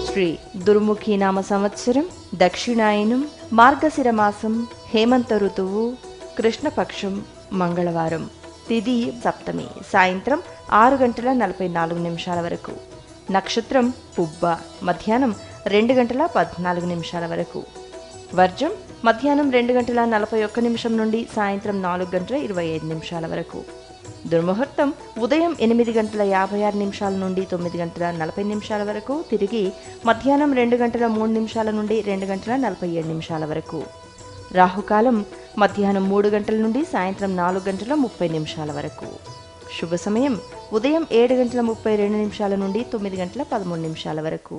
శ్రీ దుర్ముఖి నామ సంవత్సరం, దక్షిణాయనం, మార్గశిర మాసం, హేమంత ఋతువు, కృష్ణపక్షం, మంగళవారం. తిథి సప్తమి, సాయంత్రం 6:44 వరకు. నక్షత్రం పుబ్బ, మధ్యాహ్నం 2:14 వరకు. వర్జం మధ్యాహ్నం 2:41 నుండి సాయంత్రం 4:25 వరకు. దుర్ముహూర్తం ఉదయం 8:56 నుండి 9:40 వరకు, తిరిగి మధ్యాహ్నం 2:03 నుండి 2:47 వరకు. రాహుకాలం మధ్యాహ్నం 3 నుండి సాయంత్రం 4:30 వరకు. శుభ సమయం ఉదయం 7:32 నుండి 9:13 వరకు.